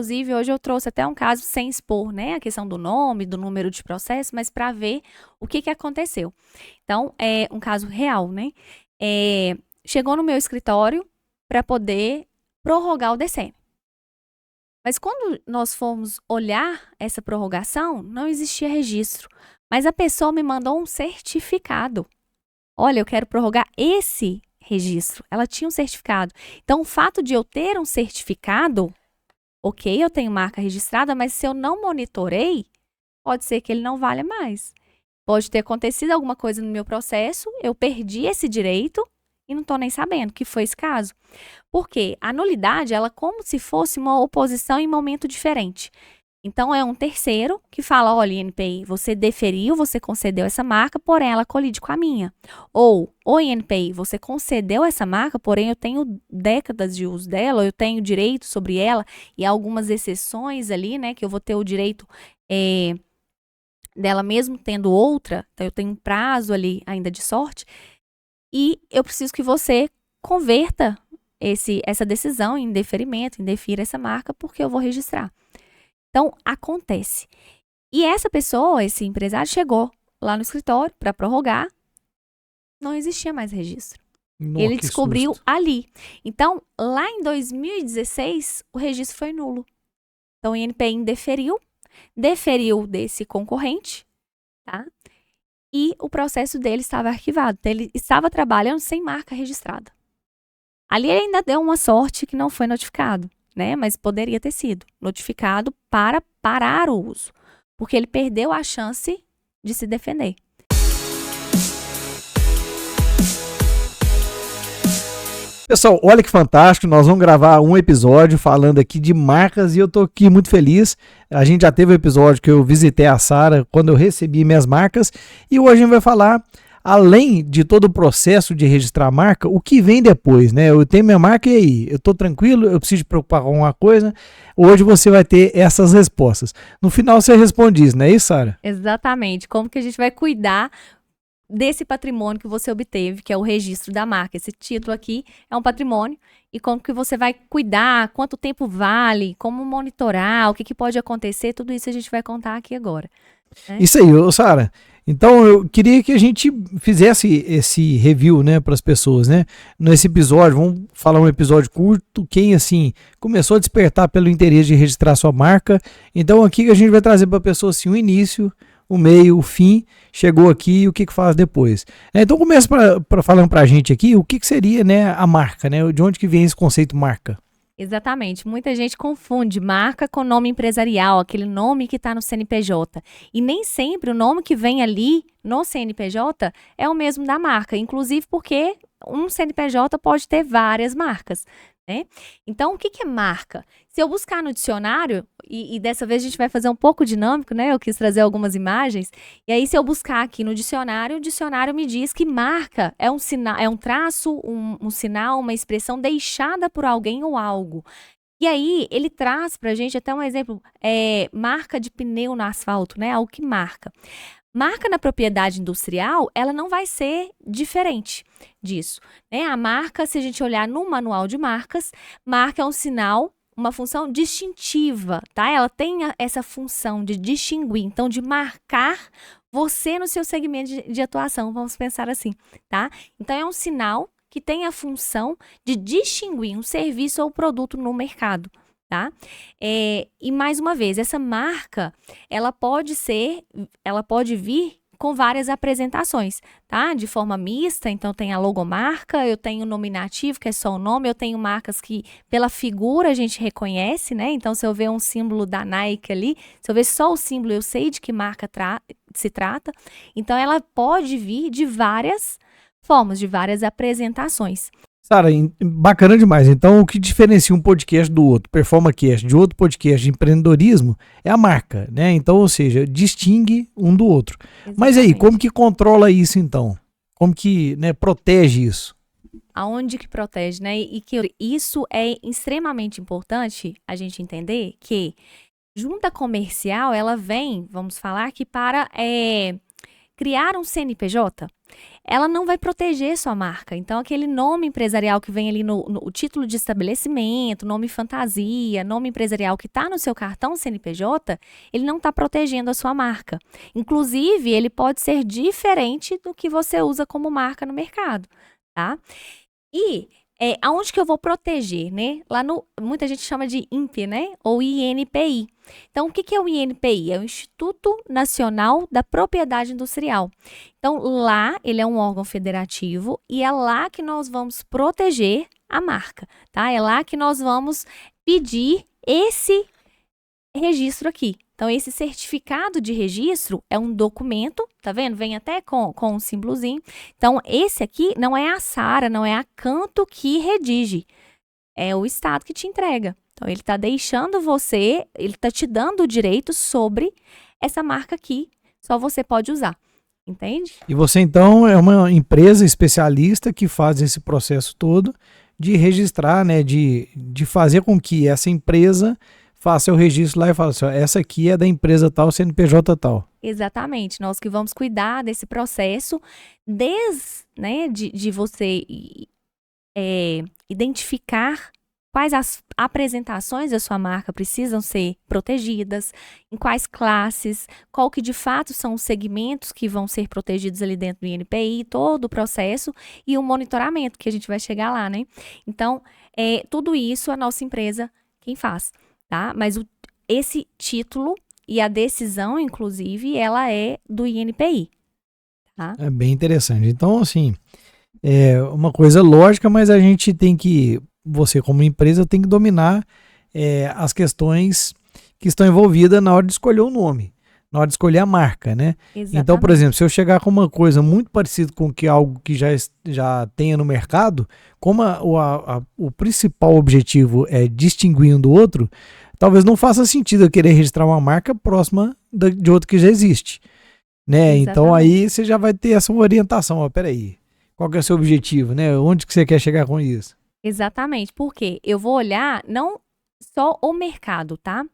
Inclusive, hoje eu trouxe até um caso sem expor, né, a questão do nome, do número de processo, mas para ver o que aconteceu. Então, é um caso real, né? Chegou no meu escritório para poder prorrogar o DCM. Mas quando nós fomos olhar essa prorrogação, não existia registro. Mas a pessoa me mandou um certificado. Olha, eu quero prorrogar esse registro. Ela tinha um certificado. Então, o fato de eu ter um certificado, ok, eu tenho marca registrada, mas se eu não monitorei, pode ser que ele não valha mais. Pode ter acontecido alguma coisa no meu processo, eu perdi esse direito e não estou nem sabendo que foi esse caso. Porque a nulidade, ela é como se fosse uma oposição em momento diferente. Então, é um terceiro que fala, olha, INPI, você deferiu, você concedeu essa marca, porém ela colide com a minha. Ou, oi, INPI, você concedeu essa marca, porém eu tenho décadas de uso dela, eu tenho direito sobre ela, e algumas exceções ali, né, que eu vou ter o direito dela mesmo tendo outra, então eu tenho um prazo ali ainda de sorte, e eu preciso que você converta essa decisão em deferimento, indefira essa marca, porque eu vou registrar. Então, acontece. E essa pessoa, esse empresário, chegou lá no escritório para prorrogar, não existia mais registro. Ele Que descobriu susto. ali. Então, lá em 2016, o registro foi nulo. Então, o INPI deferiu desse concorrente, tá? E o processo dele estava arquivado. Então, ele estava trabalhando sem marca registrada. Ali ele ainda deu uma sorte que não foi notificado, né? Mas poderia ter sido notificado para parar o uso, porque ele perdeu a chance de se defender. Pessoal, olha que fantástico, nós vamos gravar um episódio falando aqui de marcas e eu tô aqui muito feliz. A gente já teve um episódio que eu visitei a Sara quando eu recebi minhas marcas e hoje a gente vai falar, além de todo o processo de registrar a marca, o que vem depois, né? Eu tenho minha marca e aí? Eu tô tranquilo? Eu preciso me preocupar com alguma coisa? Hoje você vai ter essas respostas. No final você responde isso, não é isso, Sara? Exatamente. Como que a gente vai cuidar desse patrimônio que você obteve, que é o registro da marca. Esse título aqui é um patrimônio e como que você vai cuidar, quanto tempo vale, como monitorar, o que pode acontecer, tudo isso a gente vai contar aqui agora. Né? Isso aí, Sara. Então eu queria que a gente fizesse esse review, né, para as pessoas, né? Nesse episódio, vamos falar um episódio curto, quem assim começou a despertar pelo interesse de registrar sua marca. Então aqui a gente vai trazer para a pessoa assim o início, o meio, o fim, chegou aqui e o que faz depois. Então começa falando para a gente aqui o que seria, né, a marca, né? De onde que vem esse conceito marca? Exatamente. Muita gente confunde marca com nome empresarial, aquele nome que está no CNPJ. E nem sempre o nome que vem ali no CNPJ é o mesmo da marca, inclusive porque um CNPJ pode ter várias marcas. Né? Então, o que é marca? Se eu buscar no dicionário, e dessa vez a gente vai fazer um pouco dinâmico, né? Eu quis trazer algumas imagens, e aí se eu buscar aqui no dicionário, o dicionário me diz que marca é um sinal, é um traço, um sinal, uma expressão deixada por alguém ou algo. E aí, ele traz pra gente até um exemplo, marca de pneu no asfalto, né? Algo que marca. Marca na propriedade industrial, ela não vai ser diferente disso. Né? A marca, se a gente olhar no manual de marcas, marca é um sinal, uma função distintiva, tá? Ela tem essa função de distinguir, então de marcar você no seu segmento de atuação, vamos pensar assim, tá? Então é um sinal que tem a função de distinguir um serviço ou produto no mercado. Tá? E mais uma vez, essa marca, ela pode vir com várias apresentações, tá? De forma mista, então tem a logomarca, eu tenho o nominativo, que é só o nome, eu tenho marcas que pela figura a gente reconhece, né? Então, se eu ver um símbolo da Nike ali, se eu ver só o símbolo, eu sei de que marca se trata. Então, ela pode vir de várias formas, de várias apresentações. Sara, bacana demais. Então, o que diferencia um podcast do outro, PerformaCast, de outro podcast de empreendedorismo, é a marca, né? Então, ou seja, distingue um do outro. Exatamente. Mas aí, como que controla isso, então? Como que, né, protege isso? Aonde que protege, né? E que isso é extremamente importante a gente entender que junta comercial, ela vem, vamos falar que para criar um CNPJ, ela não vai proteger sua marca. Então, aquele nome empresarial que vem ali no título de estabelecimento, nome fantasia, nome empresarial que está no seu cartão CNPJ, ele não está protegendo a sua marca. Inclusive, ele pode ser diferente do que você usa como marca no mercado, tá? E aonde que eu vou proteger, né? Muita gente chama de INPI, né? Ou INPI. Então, o que é o INPI? É o Instituto Nacional da Propriedade Industrial. Então, lá, ele é um órgão federativo e é lá que nós vamos proteger a marca, tá? É lá que nós vamos pedir esse registro aqui. Então, esse certificado de registro é um documento, tá vendo? Vem até com um símbolozinho. Então, esse aqui não é a Sara, não é a Canto que redige. É o Estado que te entrega. Então, ele está deixando você, ele está te dando o direito sobre essa marca aqui. Só você pode usar. Entende? E você, então, é uma empresa especialista que faz esse processo todo de registrar, né? De fazer com que essa empresa faça o registro lá e fala assim, ó, essa aqui é da empresa tal, CNPJ tal. Exatamente, nós que vamos cuidar desse processo desde, né, de você identificar quais as apresentações da sua marca precisam ser protegidas, em quais classes, qual que de fato são os segmentos que vão ser protegidos ali dentro do INPI, todo o processo e o monitoramento, que a gente vai chegar lá, né? Então, tudo isso a nossa empresa quem faz. Tá? Mas esse título e a decisão, inclusive, ela é do INPI. Tá? É bem interessante. Então, assim, é uma coisa lógica, mas a gente tem que, você como empresa, tem que dominar as questões que estão envolvidas na hora de escolher o nome, na hora de escolher a marca, né? Exatamente. Então, por exemplo, se eu chegar com uma coisa muito parecida com algo que já tenha no mercado, como o principal objetivo é distinguir um do outro, talvez não faça sentido eu querer registrar uma marca próxima de outra que já existe, né? Então aí você já vai ter essa orientação, ó, peraí, qual que é o seu objetivo, né? Onde que você quer chegar com isso? Exatamente, porque eu vou olhar não só o mercado, tá?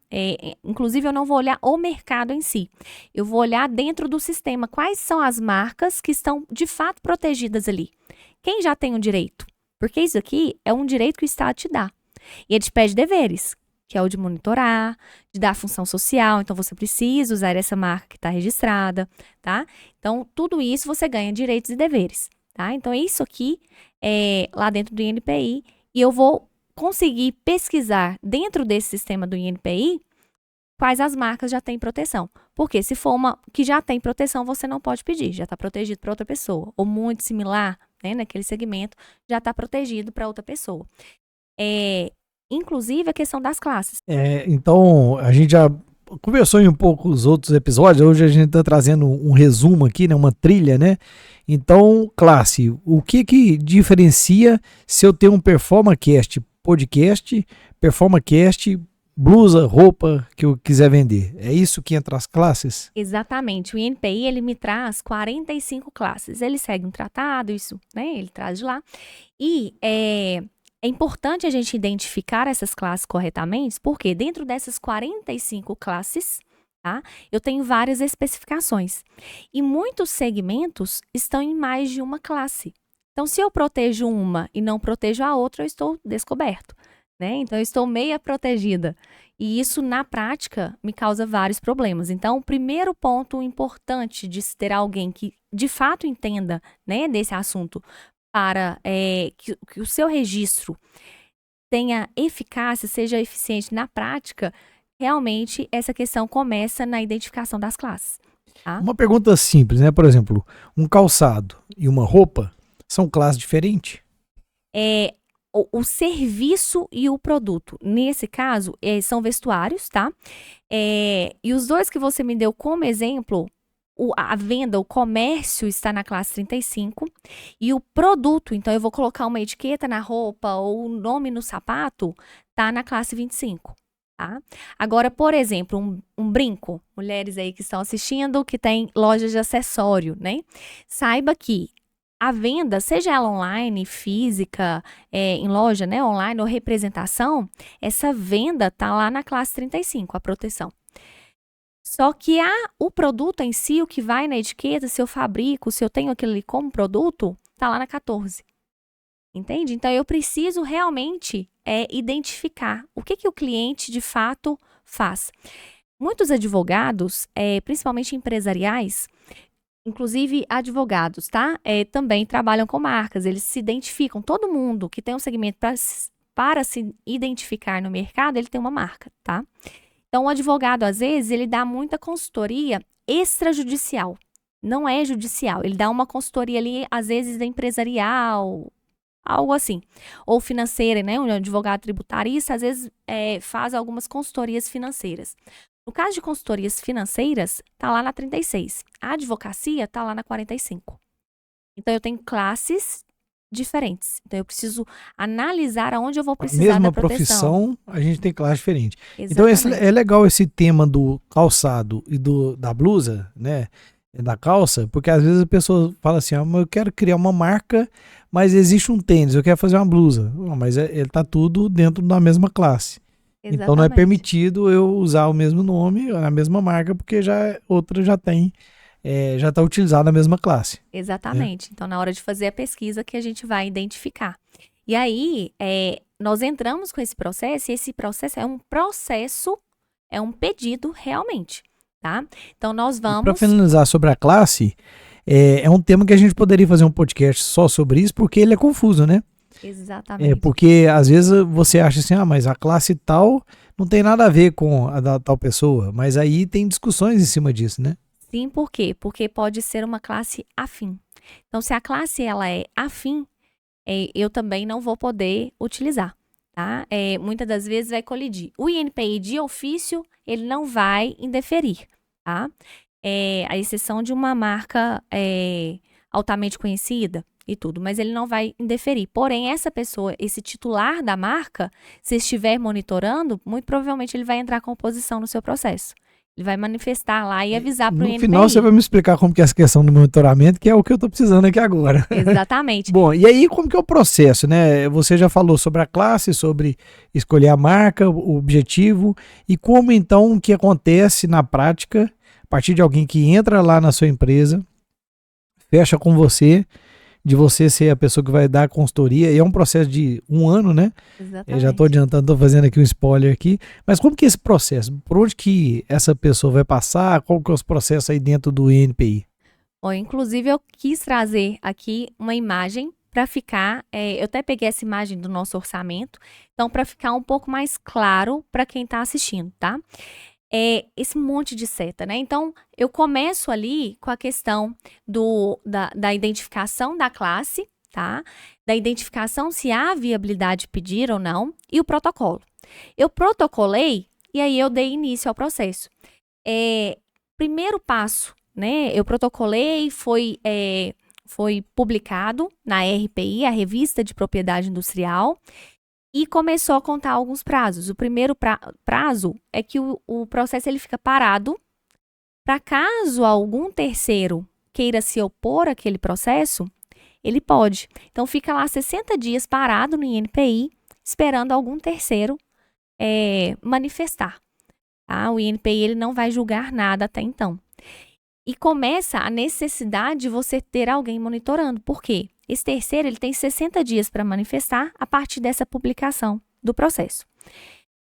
Inclusive, eu não vou olhar o mercado em si. Eu vou olhar dentro do sistema quais são as marcas que estão de fato protegidas ali. Quem já tem o direito? Porque isso aqui é um direito que o Estado te dá. E ele te pede deveres, que é o de monitorar, de dar função social. Então, você precisa usar essa marca que está registrada, tá? Então, tudo isso você ganha direitos e deveres, tá? Então, isso aqui é lá dentro do INPI e eu vou conseguir pesquisar dentro desse sistema do INPI quais as marcas já têm proteção. Porque se for uma que já tem proteção, você não pode pedir, já está protegido para outra pessoa. Ou muito similar, né, naquele segmento, já está protegido para outra pessoa. Inclusive a questão das classes. Então, a gente já conversou em um pouco os outros episódios, hoje a gente está trazendo um resumo aqui, né, uma trilha, né? Então, classe, o que diferencia se eu tenho um PerformaCast podcast, PerformaCast, blusa, roupa que eu quiser vender? É isso que entra as classes? Exatamente. O INPI, ele me traz 45 classes. Ele segue um tratado, isso, né? Ele traz de lá. E é importante a gente identificar essas classes corretamente, porque dentro dessas 45 classes, tá? Eu tenho várias especificações. E muitos segmentos estão em mais de uma classe. Então, se eu protejo uma e não protejo a outra, eu estou descoberto, né? Então, eu estou meia protegida. E isso, na prática, me causa vários problemas. Então, o primeiro ponto importante de se ter alguém que, de fato, entenda, né, desse assunto, para que o seu registro tenha eficácia, seja eficiente na prática, realmente essa questão começa na identificação das classes. Tá? Uma pergunta simples, né? Por exemplo, um calçado e uma roupa são classes diferentes? O serviço e o produto. Nesse caso, são vestuários, tá? E os dois que você me deu como exemplo, a venda, o comércio está na classe 35 e o produto, então eu vou colocar uma etiqueta na roupa ou o nome no sapato, tá na classe 25. Tá? Agora, por exemplo, um brinco, mulheres aí que estão assistindo, que tem loja de acessório, né? Saiba que a venda, seja ela online, física, em loja, né, online ou representação, essa venda tá lá na classe 35, a proteção. Só que o produto em si, o que vai na etiqueta, se eu fabrico, se eu tenho aquilo ali como produto, tá lá na 14. Entende? Então, eu preciso realmente identificar o que o cliente de fato faz. Muitos advogados, principalmente empresariais, inclusive advogados, tá? Também trabalham com marcas, eles se identificam. Todo mundo que tem um segmento para se identificar no mercado, ele tem uma marca, tá? Então, o advogado, às vezes, ele dá muita consultoria extrajudicial. Não é judicial. Ele dá uma consultoria ali, às vezes, empresarial, algo assim. Ou financeira, né? Um advogado tributarista, às vezes, faz algumas consultorias financeiras. No caso de consultorias financeiras, tá lá na 36. A advocacia tá lá na 45. Então, eu tenho classes diferentes. Então, eu preciso analisar aonde eu vou precisar da proteção. Mesma profissão, a gente tem classe diferente. Exatamente. Então, é legal esse tema do calçado e da blusa, né? Da calça, porque às vezes a pessoa fala assim, mas eu quero criar uma marca, mas existe um tênis, eu quero fazer uma blusa. Mas ele tá tudo dentro da mesma classe. Exatamente. Então, não é permitido eu usar o mesmo nome, a mesma marca, porque outra já tem... já está utilizado na mesma classe. Exatamente. Então, na hora de fazer a pesquisa que a gente vai identificar. E aí, nós entramos com esse processo, e esse processo é um pedido realmente, tá? Então, nós vamos... Para finalizar sobre a classe, é um tema que a gente poderia fazer um podcast só sobre isso, porque ele é confuso, né? Exatamente. Porque, às vezes, você acha assim, mas a classe tal não tem nada a ver com a da tal pessoa, mas aí tem discussões em cima disso, né? Sim, por quê? Porque pode ser uma classe afim. Então, se a classe ela é afim, eu também não vou poder utilizar, tá? Muitas das vezes vai colidir. O INPI de ofício, ele não vai indeferir, tá? A exceção de uma marca altamente conhecida e tudo, mas ele não vai indeferir. Porém, essa pessoa, esse titular da marca, se estiver monitorando, muito provavelmente ele vai entrar com oposição no seu processo. Ele vai manifestar lá e avisar para o INPI. No final você vai me explicar como que é essa questão do monitoramento, que é o que eu estou precisando aqui agora. Exatamente. Bom, e aí como que é o processo, né? Você já falou sobre a classe, sobre escolher a marca, o objetivo, e como então o que acontece na prática, a partir de alguém que entra lá na sua empresa, fecha com você, de você ser a pessoa que vai dar a consultoria, e é um processo de 1 ano, né? Exatamente. Eu já estou adiantando, estou fazendo aqui um spoiler aqui, mas como que é esse processo? Por onde que essa pessoa vai passar? Qual que é os processos aí dentro do INPI? Bom, inclusive eu quis trazer aqui uma imagem para ficar, eu até peguei essa imagem do nosso orçamento, então para ficar um pouco mais claro para quem está assistindo, tá? Esse monte de seta, né? Então, eu começo ali com a questão da identificação da classe, tá? Da identificação se há viabilidade de pedir ou não, e o protocolo. Eu protocolei e aí eu dei início ao processo. Primeiro passo, né? Eu protocolei, foi publicado na RPI, a Revista de Propriedade Industrial, e começou a contar alguns prazos. O primeiro prazo é que o processo ele fica parado para caso algum terceiro queira se opor àquele processo, ele pode. Então, fica lá 60 dias parado no INPI, esperando algum terceiro manifestar. Tá? O INPI ele não vai julgar nada até então. E começa a necessidade de você ter alguém monitorando. Por quê? Esse terceiro ele tem 60 dias para manifestar a partir dessa publicação do processo.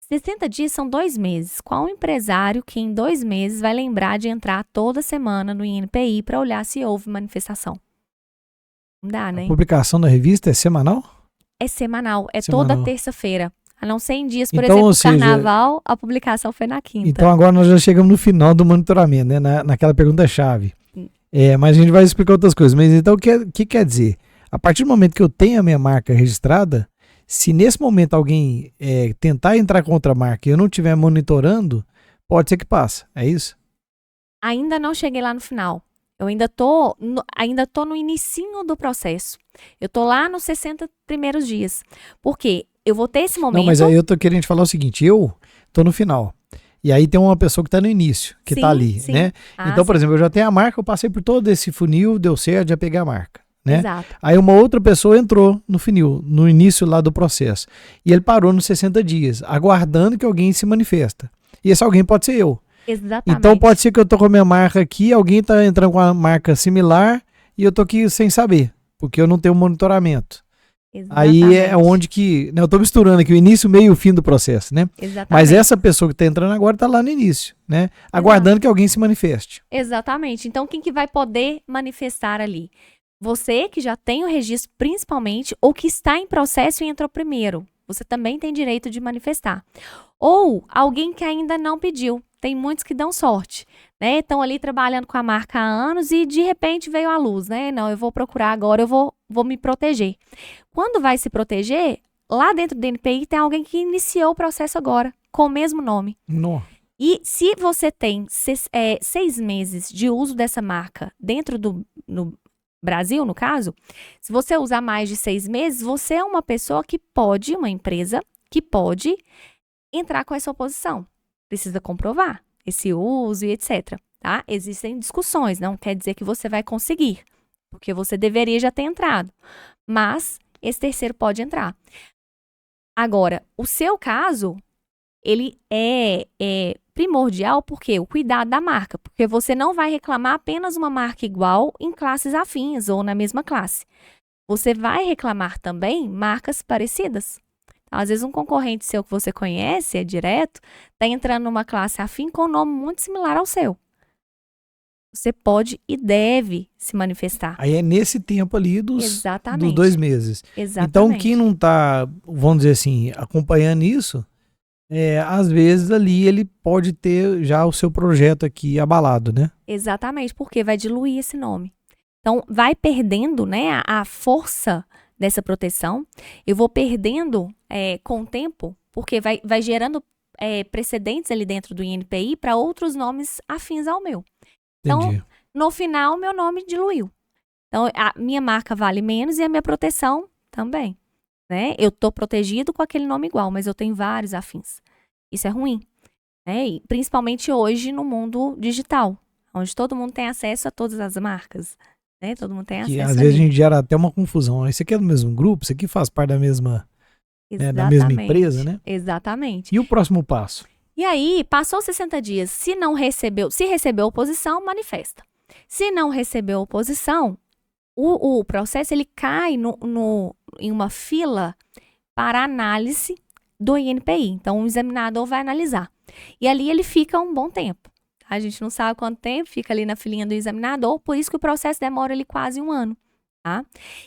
60 dias são 2 meses. Qual empresário que em 2 meses vai lembrar de entrar toda semana no INPI para olhar se houve manifestação? Não dá, né? A publicação da revista é semanal? É semanal, Semanal. Toda terça-feira. A não ser em dias, por Então, exemplo, ou seja, carnaval, a publicação foi na quinta. Então agora nós já chegamos no final do monitoramento, né? Naquela pergunta-chave. Mas a gente vai explicar outras coisas. Mas então o que quer dizer? A partir do momento que eu tenho a minha marca registrada, se nesse momento alguém tentar entrar contra a marca e eu não estiver monitorando, pode ser que passe. É isso? Ainda não cheguei lá no final. Eu ainda tô no inicinho do processo. Eu tô lá nos 60 primeiros dias. Por quê? Eu vou ter esse momento... Não, mas aí eu tô querendo te falar o seguinte, eu tô no final. E aí tem uma pessoa que tá no início, que tá ali, sim. né? Então, por exemplo, eu já tenho a marca, eu passei por todo esse funil, deu certo, já peguei a marca, né? Exato. Aí uma outra pessoa entrou no funil, no início lá do processo. E ele parou nos 60 dias, aguardando que alguém se manifesta. E esse alguém pode ser eu. Exatamente. Então pode ser que eu tô com a minha marca aqui, alguém tá entrando com uma marca similar e eu tô aqui sem saber, porque eu não tenho monitoramento. Aí é onde que, né, eu tô misturando aqui o início, o meio e o fim do processo, né? Exatamente. Mas essa pessoa que tá entrando agora tá lá no início, né? Aguardando que alguém se manifeste. Exatamente. Então, quem que vai poder manifestar ali? Você que já tem o registro, principalmente, ou que está em processo e entrou primeiro. Você também tem direito de manifestar. Ou alguém que ainda não pediu. Tem muitos que dão sorte, né? Estão ali trabalhando com a marca há anos e de repente veio à luz, né? Não, eu vou procurar agora, eu vou me proteger. Quando vai se proteger, lá dentro do NPI tem alguém que iniciou o processo agora, com o mesmo nome. Não. E se você tem 6 meses de uso dessa marca dentro no Brasil, no caso, se você usar mais de 6 meses, você é uma pessoa que pode, uma empresa que pode entrar com essa oposição. Precisa comprovar esse uso e etc. Tá? Existem discussões, não quer dizer que você vai conseguir, porque você deveria já ter entrado. Mas esse terceiro pode entrar. Agora, o seu caso, ele é primordial porque o cuidado da marca, porque você não vai reclamar apenas uma marca igual em classes afins ou na mesma classe. Você vai reclamar também marcas parecidas. Às vezes um concorrente seu que você conhece, é direto, está entrando numa classe afim com um nome muito similar ao seu. Você pode e deve se manifestar. Aí é nesse tempo ali dos 2 meses. Exatamente. Então quem não está, vamos dizer assim, acompanhando isso, às vezes ali ele pode ter já o seu projeto aqui abalado, né? Exatamente, porque vai diluir esse nome. Então vai perdendo, né, a força dessa proteção. Eu vou perdendo com o tempo, porque vai gerando precedentes ali dentro do INPI para outros nomes afins ao meu. Então, Entendi. no final, meu nome diluiu. Então, a minha marca vale menos e a minha proteção também, né? Eu tô protegido com aquele nome igual, mas eu tenho vários afins. Isso é ruim, né? E principalmente hoje no mundo digital, onde todo mundo tem acesso a todas as marcas, né? Todo mundo tem acesso. Que às vezes a gente gera até uma confusão. Esse aqui é do mesmo grupo, esse aqui faz parte da mesma, da mesma empresa, né? Exatamente. E o próximo passo? E aí, passou 60 dias, se recebeu oposição, manifesta. Se não recebeu oposição, o processo ele cai em uma fila para análise do INPI. Então, o examinador vai analisar. E ali ele fica um bom tempo. A gente não sabe quanto tempo, fica ali na filinha do examinador, por isso que o processo demora ali quase 1 ano. Tá?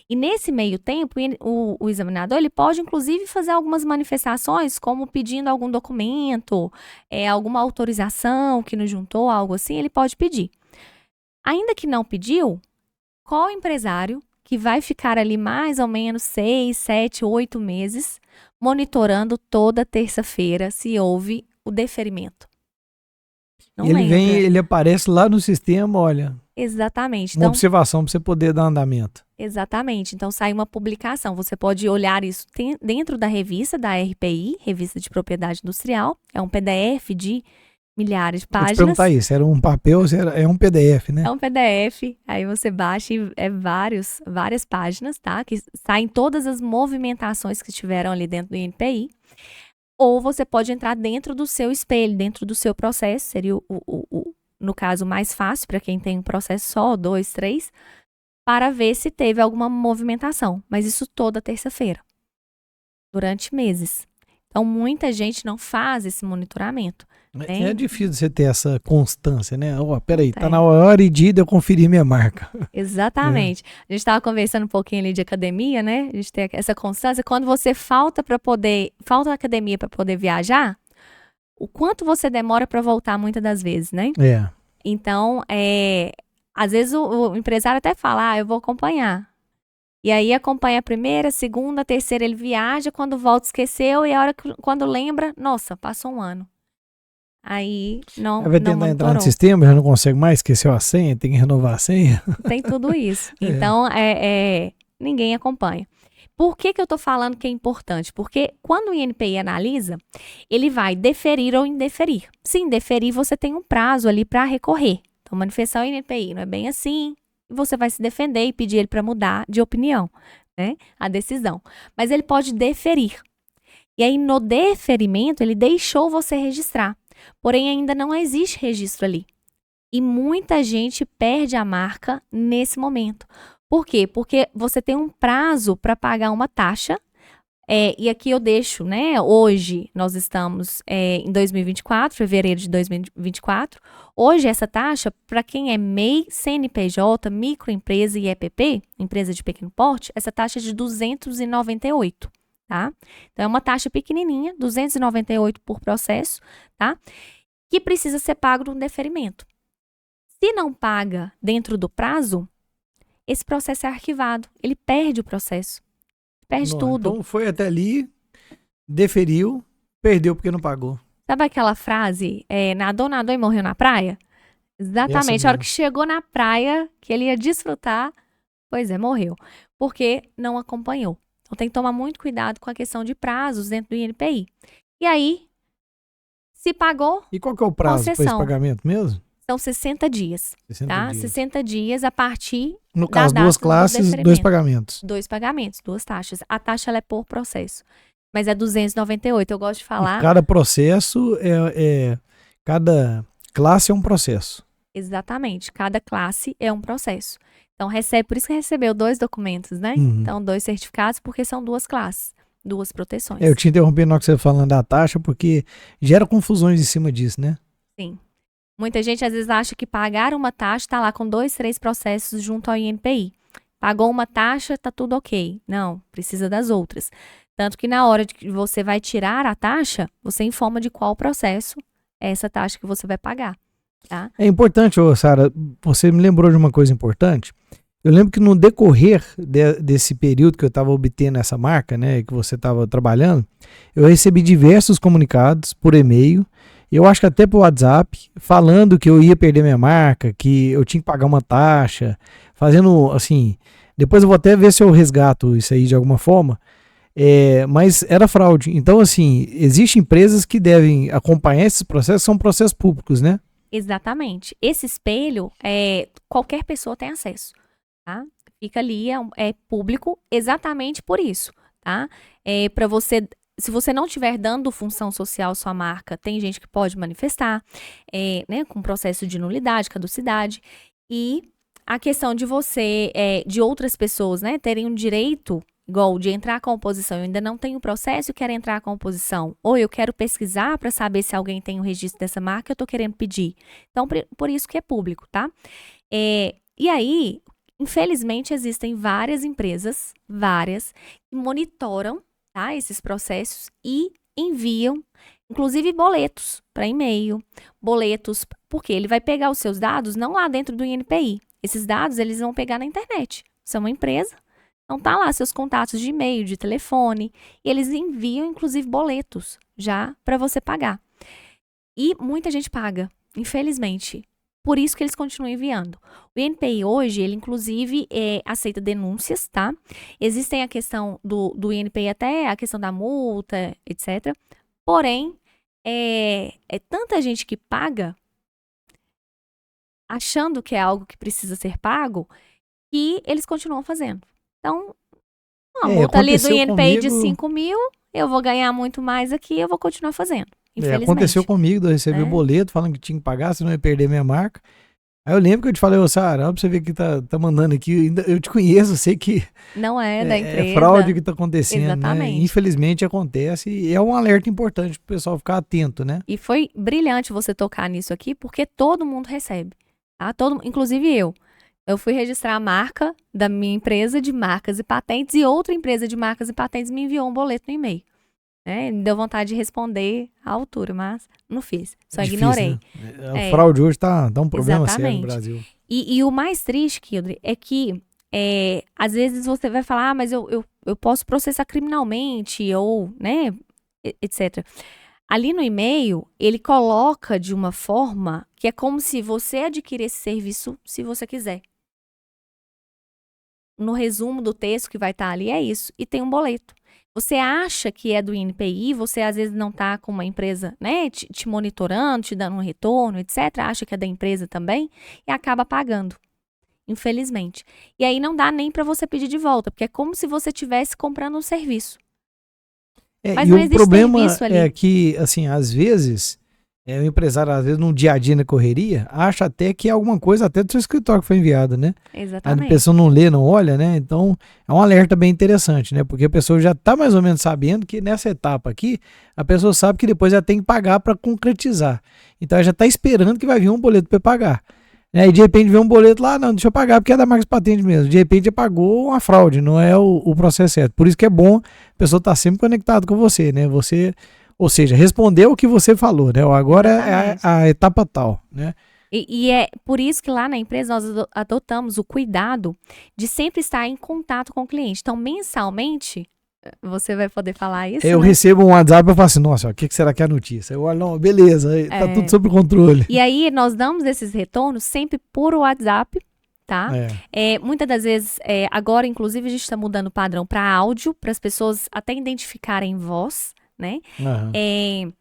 E nesse meio tempo, o examinador ele pode, inclusive, fazer algumas manifestações, como pedindo algum documento, alguma autorização que nos juntou, algo assim, ele pode pedir. Ainda que não pediu, qual empresário que vai ficar ali mais ou menos 6, 7, 8 meses, monitorando toda terça-feira se houve o deferimento? Não lembra. Ele aparece lá no sistema, olha. Exatamente. Uma observação para você poder dar andamento. Exatamente. Então, sai uma publicação. Você pode olhar isso dentro da revista da RPI, Revista de Propriedade Industrial. É um PDF de milhares de páginas. Vou te perguntar isso, era um papel ou é um PDF, né? É um PDF. Aí você baixa e várias páginas, tá? Que saem todas as movimentações que estiveram ali dentro do INPI. Ou você pode entrar dentro do seu espelho, dentro do seu processo. Seria no caso, mais fácil para quem tem um processo só, 2, 3, para ver se teve alguma movimentação. Mas isso toda terça-feira, durante meses. Então, muita gente não faz esse monitoramento. É difícil você ter essa constância, né? Peraí, tá na hora e dia de eu conferir minha marca. Exatamente. A gente estava conversando um pouquinho ali de academia, né? A gente tem essa constância. Quando você falta a academia para poder viajar, o quanto você demora para voltar muitas das vezes, né? Então, às vezes o empresário até fala, eu vou acompanhar. E aí acompanha a primeira, segunda, terceira, ele viaja, quando volta esqueceu, e quando lembra, nossa, passou 1 ano. Aí não vai tentar entrar no sistema, já não consegue mais, esqueceu a senha, tem que renovar a senha. Tem tudo isso. Então, ninguém acompanha. Por que eu tô falando que é importante? Porque quando o INPI analisa, ele vai deferir ou indeferir. Se indeferir, você tem um prazo ali para recorrer. Então, manifestar o INPI não é bem assim, e você vai se defender e pedir ele para mudar de opinião, né? A decisão. Mas ele pode deferir. E aí, no deferimento, ele deixou você registrar. Porém, ainda não existe registro ali. E muita gente perde a marca nesse momento. Por quê? Porque você tem um prazo para pagar uma taxa. E aqui eu deixo, né? Hoje nós estamos em 2024, fevereiro de 2024. Hoje essa taxa, para quem é MEI, CNPJ, microempresa e EPP, empresa de pequeno porte, essa taxa é de 298, tá? Então é uma taxa pequenininha, 298 por processo, tá? Que precisa ser pago no deferimento. Se não paga dentro do prazo, esse processo é arquivado, ele perde o processo. Perde tudo. Então foi até ali, deferiu, perdeu porque não pagou. Sabe aquela frase, nadou e morreu na praia? Exatamente, a hora que chegou na praia, que ele ia desfrutar, pois morreu. Porque não acompanhou. Então tem que tomar muito cuidado com a questão de prazos dentro do INPI. E aí, se pagou, e qual que é o prazo para esse pagamento mesmo? São 60 dias, 60 dias a partir no caso, duas classes, 2 pagamentos. 2 pagamentos, 2 taxas. A taxa ela é por processo, mas é 298. Eu gosto de falar... E cada processo, cada classe é um processo. Exatamente, cada classe é um processo. Então, por isso que recebeu 2 documentos, né? Uhum. Então, 2 certificados, porque são 2 classes, 2 proteções. Eu te interrompi na hora que você falando da taxa, porque gera confusões em cima disso, né? Sim. Muita gente às vezes acha que pagar uma taxa está lá com 2, 3 processos junto ao INPI. Pagou uma taxa, tá tudo ok. Não, precisa das outras. Tanto que na hora de que você vai tirar a taxa, você informa de qual processo é essa taxa que você vai pagar. Tá? É importante, Sara, você me lembrou de uma coisa importante. Eu lembro que no decorrer desse período que eu estava obtendo essa marca, né, que você estava trabalhando, eu recebi diversos comunicados por e-mail. Eu acho que até por WhatsApp, falando que eu ia perder minha marca, que eu tinha que pagar uma taxa, fazendo assim, depois eu vou até ver se eu resgato isso aí de alguma forma, mas era fraude. Então, assim, existem empresas que devem acompanhar esses processos, são processos públicos, né? Exatamente. Esse espelho, qualquer pessoa tem acesso, tá? Fica ali, é público exatamente por isso, tá? Para você... Se você não estiver dando função social à sua marca, tem gente que pode manifestar, né, com processo de nulidade, caducidade. E a questão de você, de outras pessoas, né, terem um direito, igual de entrar com oposição. Eu ainda não tenho processo e quero entrar com oposição. Ou eu quero pesquisar para saber se alguém tem o registro dessa marca, eu estou querendo pedir. Então, por isso que é público, tá? E aí, infelizmente, existem várias empresas, que monitoram, tá, esses processos e enviam, inclusive, boletos para e-mail, boletos, porque ele vai pegar os seus dados não lá dentro do INPI. Esses dados eles vão pegar na internet. Você é uma empresa, então tá lá seus contatos de e-mail, de telefone, e eles enviam, inclusive, boletos já para você pagar. E muita gente paga, infelizmente. Por isso que eles continuam enviando. O INPI hoje, ele inclusive aceita denúncias, tá? Existem a questão do INPI até a questão da multa, etc. Porém, é tanta gente que paga, achando que é algo que precisa ser pago, que eles continuam fazendo. Então, uma multa ali do INPI de 5 mil, eu vou ganhar muito mais aqui, eu vou continuar fazendo. Aconteceu comigo, eu recebi o boleto falando que tinha que pagar, senão eu ia perder minha marca. Aí eu lembro que eu te falei, Sara, pra você ver que tá mandando aqui, eu te conheço, eu sei que não é da empresa. É fraude que tá acontecendo, exatamente, né? Infelizmente acontece e é um alerta importante pro pessoal ficar atento, né? E foi brilhante você tocar nisso aqui, porque todo mundo recebe, tá? Inclusive eu. Eu fui registrar a marca da minha empresa de marcas e patentes e outra empresa de marcas e patentes me enviou um boleto no e-mail. Me deu vontade de responder à altura, mas não fiz. Só ignorei. Né? A fraude hoje tá um problema sério no Brasil. E o mais triste, Kildre, é que às vezes você vai falar, mas eu posso processar criminalmente ou, né, etc. Ali no e-mail, ele coloca de uma forma que é como se você adquirisse esse serviço se você quiser. No resumo do texto que vai estar ali é isso. E tem um boleto. Você acha que é do INPI, você às vezes não está com uma empresa, né, te monitorando, te dando um retorno, etc. Acha que é da empresa também e acaba pagando, infelizmente. E aí não dá nem para você pedir de volta, porque é como se você estivesse comprando um serviço. Mas e não o existe problema serviço ali. é que, assim, às vezes, O empresário, às vezes, no dia a dia, na correria, acha até que é alguma coisa até do seu escritório que foi enviado, né? A Exatamente. pessoa não lê, não olha, né? Então, é um alerta bem interessante, né? Porque a pessoa já está mais ou menos sabendo que nessa etapa aqui, a pessoa sabe que depois ela tem que pagar para concretizar. Então, ela já está esperando que vai vir um boleto para pagar. E de repente vem um boleto lá, não, deixa eu pagar, porque é da Marcos Patente mesmo. De repente, pagou uma fraude, não é o processo certo. Por isso que é bom a pessoa estar sempre conectada com você, né? Ou seja, respondeu o que você falou, né? Agora é a etapa tal, né? E é por isso que lá na empresa nós adotamos o cuidado de sempre estar em contato com o cliente. Então, mensalmente, você vai poder falar isso, Eu né? recebo um WhatsApp e eu falo assim, nossa, o que será que é a notícia? Eu olho, não, beleza, tá tudo sob controle. E aí, nós damos esses retornos sempre por WhatsApp, tá? Muitas das vezes, agora, inclusive, a gente está mudando o padrão para áudio, para as pessoas até identificarem voz, né? Uhum.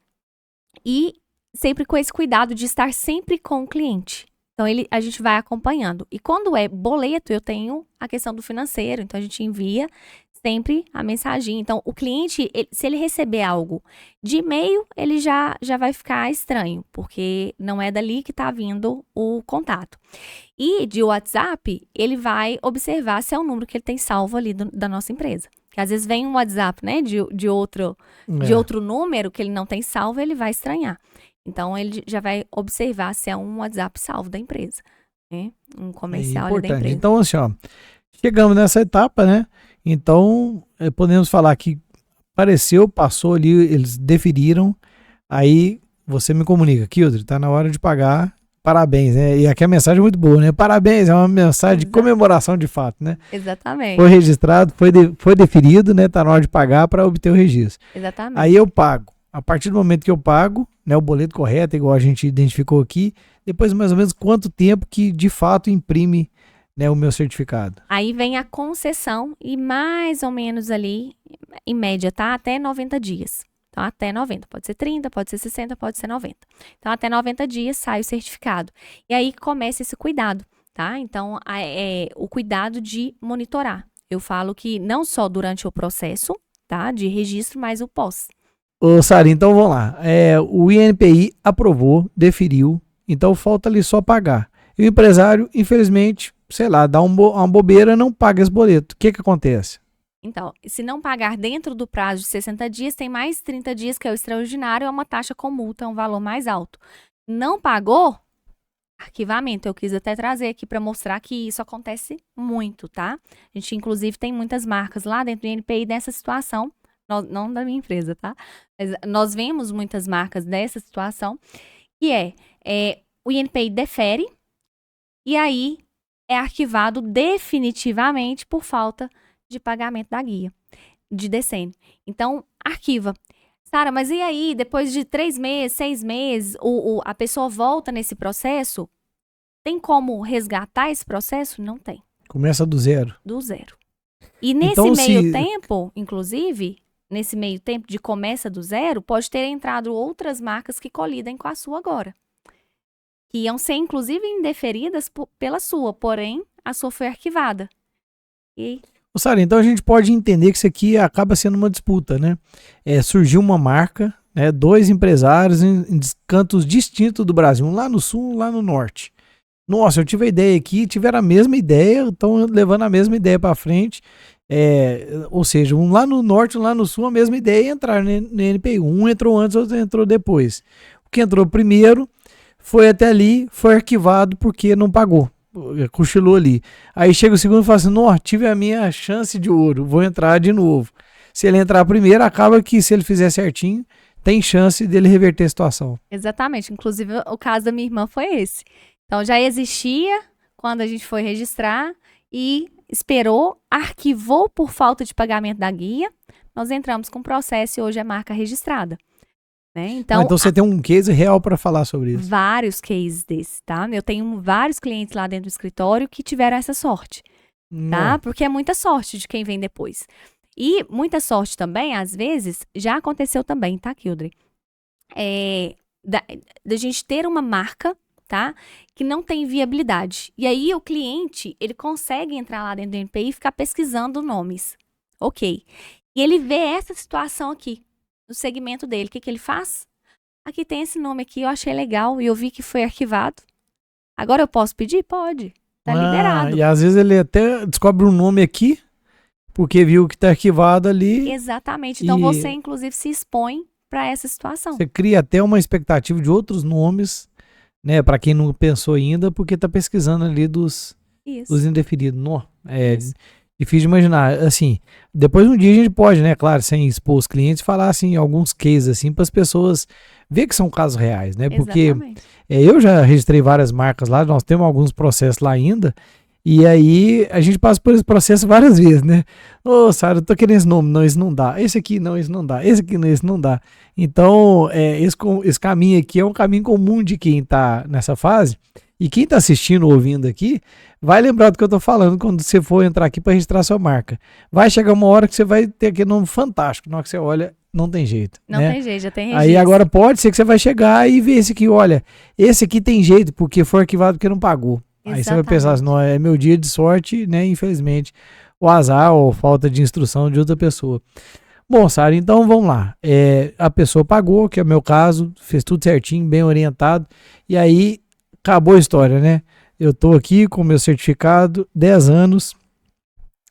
E sempre com esse cuidado de estar sempre com o cliente. Então, a gente vai acompanhando. E quando é boleto, eu tenho a questão do financeiro. Então, a gente envia sempre a mensagem. Então, o cliente, se ele receber algo de e-mail, ele já vai ficar estranho, porque não é dali que está vindo o contato. E de WhatsApp, ele vai observar se é o número que ele tem salvo ali da nossa empresa. Que às vezes vem um WhatsApp, né, de outro número que ele não tem salvo, ele vai estranhar. Então, ele já vai observar se é um WhatsApp salvo da empresa, né? Um comercial ali da empresa. Então, assim, ó, chegamos nessa etapa, né? Então, podemos falar que passou ali, eles deferiram, aí você me comunica, Kildre, tá na hora de pagar, parabéns, né? E aqui a mensagem é muito boa, né? Parabéns, é uma mensagem de comemoração de fato, né? Exatamente. Foi registrado, foi deferido, né? Tá na hora de pagar para obter o registro. Exatamente. Aí eu pago. A partir do momento que eu pago, né, o boleto correto, igual a gente identificou aqui, depois mais ou menos quanto tempo que de fato imprime, né, o meu certificado. Aí vem a concessão e mais ou menos ali, em média, tá? Até 90 dias. Então, até 90. Pode ser 30, pode ser 60, pode ser 90. Então, até 90 dias sai o certificado. E aí começa esse cuidado, tá? Então, o cuidado de monitorar. Eu falo que não só durante o processo, tá? De registro, mas o pós. Ô, Sara, então vamos lá. O INPI aprovou, deferiu, então falta ali só pagar. E o empresário, infelizmente, sei lá, dá uma bobeira, não paga esse boleto. O que acontece? Então, se não pagar dentro do prazo de 60 dias, tem mais 30 dias, que é o extraordinário, é uma taxa com multa, é um valor mais alto. Não pagou? Arquivamento. Eu quis até trazer aqui para mostrar que isso acontece muito, tá? A gente, inclusive, tem muitas marcas lá dentro do INPI dessa situação. Não da minha empresa, tá? Mas nós vemos muitas marcas dessa situação, que o INPI defere e aí é arquivado definitivamente por falta de pagamento da guia de DECENE. Então, arquiva. Sara, mas e aí, depois de 3 meses, 6 meses, a pessoa volta nesse processo? Tem como resgatar esse processo? Não tem. Começa do zero. Do zero. E nesse meio tempo, inclusive, nesse meio tempo de começa do zero, pode ter entrado outras marcas que colidem com a sua agora. Que iam ser, inclusive, indeferidas pela sua, porém, a sua foi arquivada. Sara, então a gente pode entender que isso aqui acaba sendo uma disputa, né? Surgiu uma marca, né? 2 empresários em cantos distintos do Brasil, um lá no sul, um lá no norte. Nossa, eu tive a ideia aqui, tiveram a mesma ideia, estão levando a mesma ideia para frente. Ou seja, um lá no norte, um lá no sul, a mesma ideia e entraram no NPI. Um entrou antes, outro entrou depois. O que entrou primeiro foi até ali, foi arquivado porque não pagou. Cochilou ali. Aí chega o segundo e fala assim, não, tive a minha chance de ouro, vou entrar de novo. Se ele entrar primeiro, acaba que se ele fizer certinho, tem chance dele reverter a situação. Exatamente. Inclusive, o caso da minha irmã foi esse. Então, já existia quando a gente foi registrar e esperou, arquivou por falta de pagamento da guia. Nós entramos com o processo e hoje é marca registrada. Né? Então você tem um case real para falar sobre isso. Vários cases desses, tá? Eu tenho vários clientes lá dentro do escritório que tiveram essa sorte, tá? Porque é muita sorte de quem vem depois. E muita sorte também, às vezes, já aconteceu também, tá, Kildre? Da gente ter uma marca, tá? Que não tem viabilidade. E aí o cliente, ele consegue entrar lá dentro do NPI e ficar pesquisando nomes. Ok. E ele vê essa situação aqui no segmento dele. O que ele faz? aqui tem esse nome aqui, eu achei legal e eu vi que foi arquivado. Agora eu posso pedir? Pode. Tá liberado. E às vezes ele até descobre um nome aqui, porque viu que tá arquivado ali. Exatamente. Então você, inclusive, se expõe para essa situação. Você cria até uma expectativa de outros nomes, né? Para quem não pensou ainda, porque tá pesquisando ali dos indefinidos. Não, difícil de imaginar. Assim, depois um dia a gente pode, né? Claro, sem expor os clientes, falar assim, alguns cases assim, para as pessoas ver que são casos reais, né? Porque eu já registrei várias marcas lá, nós temos alguns processos lá ainda. E aí, a gente passa por esse processo várias vezes, né? Ô, Sara, eu tô querendo esse nome, não, esse não dá. Esse aqui, não, esse não dá. Esse aqui, não, esse não dá. Então, esse caminho aqui é um caminho comum de quem tá nessa fase. E quem tá assistindo ou ouvindo aqui, vai lembrar do que eu tô falando quando você for entrar aqui para registrar sua marca. Vai chegar uma hora que você vai ter aquele nome fantástico. Na hora que você olha, não tem jeito. Não tem jeito, já tem registro. Aí agora pode ser que você vai chegar e ver esse aqui, olha, esse aqui tem jeito, porque foi arquivado porque não pagou. Exatamente. Aí você vai pensar assim, não, é meu dia de sorte, né? Infelizmente, o azar ou falta de instrução de outra pessoa. Bom, Sara, então vamos lá. A pessoa pagou, que é o meu caso, fez tudo certinho, bem orientado, e aí acabou a história, né? Eu tô aqui com meu certificado, 10 anos,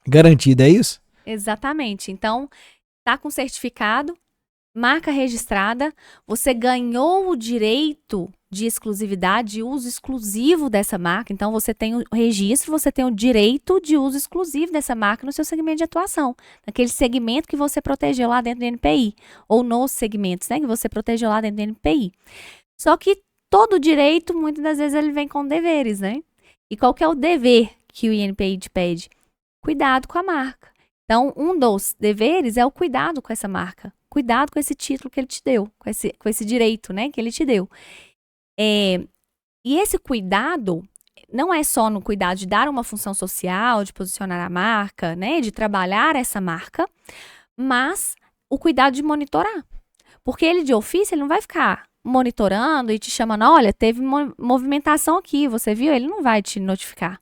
garantido, é isso? Exatamente. Então, tá com certificado, marca registrada, você ganhou o direito de exclusividade, de uso exclusivo dessa marca. Então, você tem o registro, você tem o direito de uso exclusivo dessa marca no seu segmento de atuação, naquele segmento que você protegeu lá dentro do NPI, ou nos segmentos, né, que você protegeu lá dentro do NPI. Só que todo direito, muitas das vezes, ele vem com deveres, né? E qual que é o dever que o INPI te pede? Cuidado com a marca. Então, um dos deveres é o cuidado com essa marca. Cuidado com esse título que ele te deu, com esse direito, né, que ele te deu. E esse cuidado não é só no cuidado de dar uma função social, de posicionar a marca, né, de trabalhar essa marca, mas o cuidado de monitorar. Porque ele de ofício, ele não vai ficar monitorando e te chamando, olha, teve movimentação aqui, você viu? Ele não vai te notificar,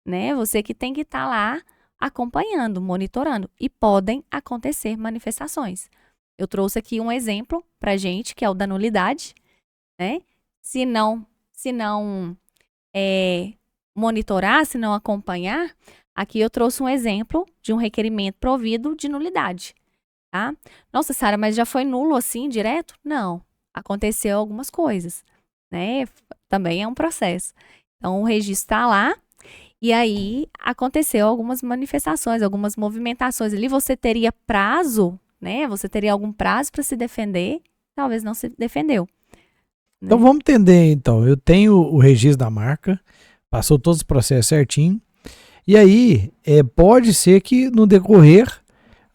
né? Você que tem que estar lá acompanhando, monitorando. E podem acontecer manifestações. Eu trouxe aqui um exemplo pra gente, que é o da nulidade, né? Se não monitorar, se não acompanhar, aqui eu trouxe um exemplo de um requerimento provido de nulidade, tá? Nossa, Sara, mas já foi nulo assim, direto? Não. Aconteceu algumas coisas, né? Também é um processo. Então, o registro está lá e aí aconteceu algumas manifestações, algumas movimentações ali. Você teria prazo, né? Você teria algum prazo para se defender, talvez não se defendeu. Então vamos entender, então. Eu tenho o registro da marca, passou todos os processos certinho, e aí pode ser que no decorrer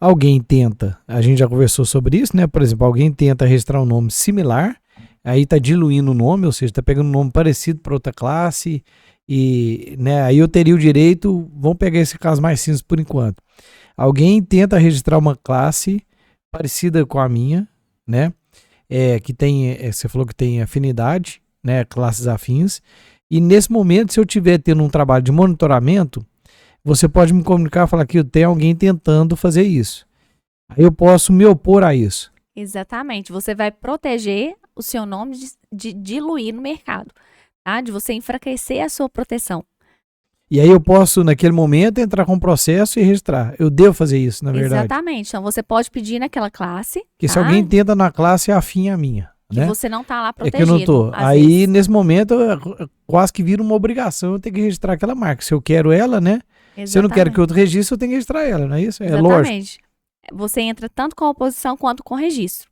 alguém tenta, a gente já conversou sobre isso, né? Por exemplo, alguém tenta registrar um nome similar, aí tá diluindo o nome, ou seja, tá pegando um nome parecido para outra classe, e né, aí eu teria o direito, vamos pegar esse caso mais simples por enquanto. Alguém tenta registrar uma classe parecida com a minha, né? Que tem, você falou que tem afinidade, né, classes afins, e nesse momento, se eu estiver tendo um trabalho de monitoramento, você pode me comunicar e falar que tem alguém tentando fazer isso. Aí eu posso me opor a isso. Exatamente, você vai proteger o seu nome de diluir no mercado, tá? De você enfraquecer a sua proteção. E aí eu posso, naquele momento, entrar com um processo e registrar. Eu devo fazer isso, na verdade. Exatamente. Então, você pode pedir naquela classe. Que se alguém tenta na classe, é afim à minha. Que né? você não está lá protegido. É que eu não tô. Aí, vezes. Nesse momento, quase que vira uma obrigação eu ter que registrar aquela marca. Se eu quero ela, né? Exatamente. Se eu não quero que outro registre, eu tenho que registrar ela, não é isso? É lógico. Exatamente. Você entra tanto com a oposição quanto com o registro.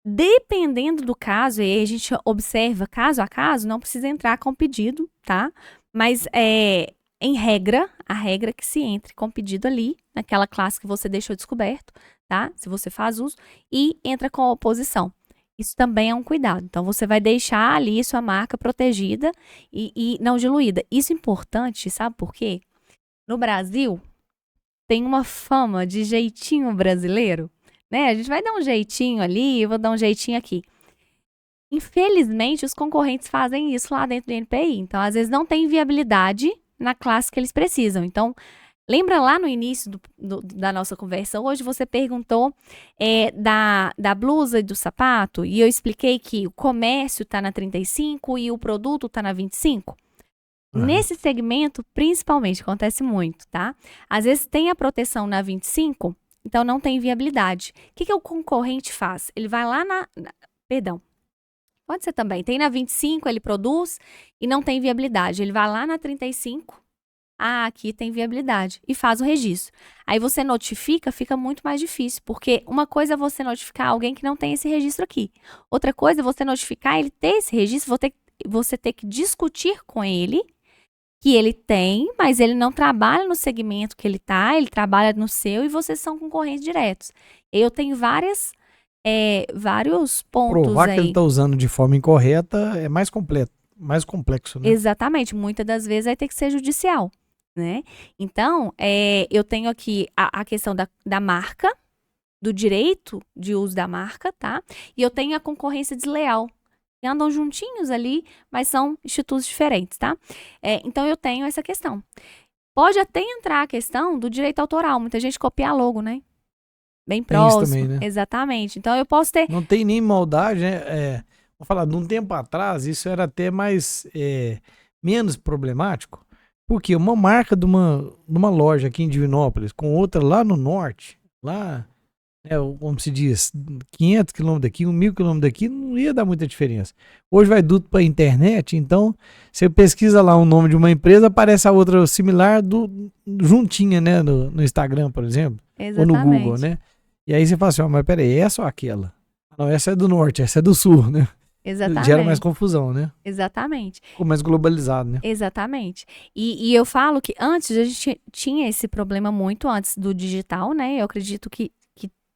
Dependendo do caso, e aí a gente observa caso a caso, não precisa entrar com pedido, tá? Mas em regra, a regra é que se entre com pedido ali, naquela classe que você deixou descoberto, tá? Se você faz uso, e entra com a oposição. Isso também é um cuidado. Então, você vai deixar ali sua marca protegida e não diluída. Isso é importante, sabe por quê? No Brasil, tem uma fama de jeitinho brasileiro, né? A gente vai dar um jeitinho ali, eu vou dar um jeitinho aqui. Infelizmente, os concorrentes fazem isso lá dentro do NPI. Então, às vezes, não tem viabilidade na classe que eles precisam. Então, Lembra lá no início da nossa conversa hoje, você perguntou da blusa e do sapato, e eu expliquei que o comércio está na 35 e o produto está na 25? Aham. Nesse segmento, principalmente, acontece muito, tá? Às vezes tem a proteção na 25, então não tem viabilidade. O que o concorrente faz? Ele vai lá perdão, pode ser também. Tem na 25, ele produz e não tem viabilidade. Ele vai lá na 35, aqui tem viabilidade, e faz o registro. Aí você notifica, fica muito mais difícil, porque uma coisa é você notificar alguém que não tem esse registro aqui. Outra coisa é você notificar ele ter esse registro, você ter que discutir com ele que ele tem, mas ele não trabalha no segmento que ele tá, ele trabalha no seu e vocês são concorrentes diretos. Eu tenho vários pontos Provar que ele aí. está usando de forma incorreta é mais complexo, né? Exatamente, muitas das vezes vai ter que ser judicial, né? Então, eu tenho aqui a questão da marca, do direito de uso da marca, tá? E eu tenho a concorrência desleal, que andam juntinhos ali, mas são institutos diferentes, tá? Então, eu tenho essa questão. Pode até entrar a questão do direito autoral, muita gente copia a logo, né? Bem Tem isso também, próximo, né? exatamente. Então, eu posso ter... Não tem nem maldade, né? Vou falar, de um tempo atrás, isso era até menos problemático, porque uma marca de uma loja aqui em Divinópolis com outra lá no norte, lá, como se diz, 500 quilômetros daqui, 1.000 quilômetros daqui, não ia dar muita diferença. Hoje vai tudo para a internet, então você pesquisa lá o nome de uma empresa, aparece a outra similar juntinha, né? No Instagram, por exemplo, ou no Google, Exatamente. né? E aí você fala assim, mas peraí, essa ou aquela? Não, essa é do norte, essa é do sul, né? Gera mais Exatamente. confusão, né? Exatamente. Ficou mais globalizado, né? Exatamente. E eu falo que antes a gente tinha esse problema muito antes do digital, né? Eu acredito que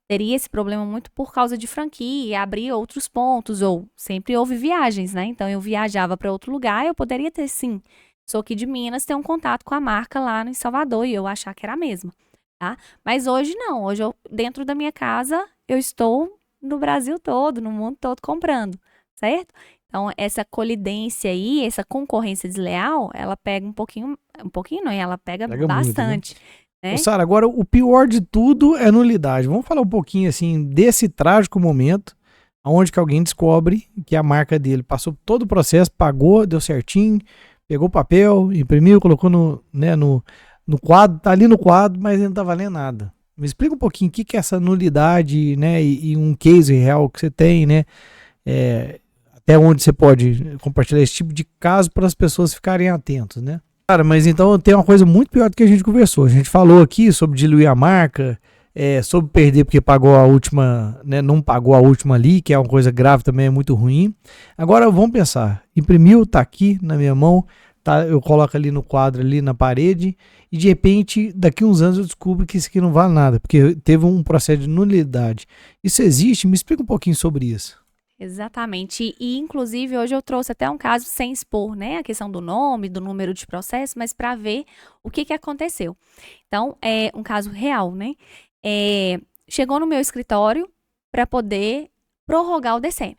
teria esse problema muito por causa de franquia, abrir outros pontos, ou sempre houve viagens, né? Então eu viajava para outro lugar, eu poderia ter sim. Sou aqui de Minas, ter um contato com a marca lá em Salvador e eu achar que era a mesma, tá? Mas hoje não. Hoje dentro da minha casa, eu estou no Brasil todo, no mundo todo comprando, certo? Então, essa colidência aí, essa concorrência desleal, ela pega um pouquinho não, ela pega Pega muito, né? bastante, Ô, né? Sara, agora o pior de tudo é nulidade. Vamos falar um pouquinho, assim, desse trágico momento, onde que alguém descobre que a marca dele passou todo o processo, pagou, deu certinho, pegou o papel, imprimiu, colocou no quadro, tá ali no quadro, mas ele não tá valendo nada. Me explica um pouquinho o que que é essa nulidade, né, e um case real que você tem, né, até onde você pode compartilhar esse tipo de caso para as pessoas ficarem atentas, né? Cara, mas então tem uma coisa muito pior do que a gente conversou. A gente falou aqui sobre diluir a marca, sobre perder porque pagou a última, né, não pagou a última ali, que é uma coisa grave também, é muito ruim. Agora vamos pensar, imprimiu, tá aqui na minha mão, tá, eu coloco ali no quadro, ali na parede, e de repente, daqui uns anos eu descubro que isso aqui não vale nada, porque teve um processo de nulidade. Isso existe? Me explica um pouquinho sobre isso. Exatamente. E, inclusive, hoje eu trouxe até um caso sem expor, né, a questão do nome, do número de processo, mas para ver o que aconteceu. Então, é um caso real, né? Chegou no meu escritório para poder prorrogar o DCM.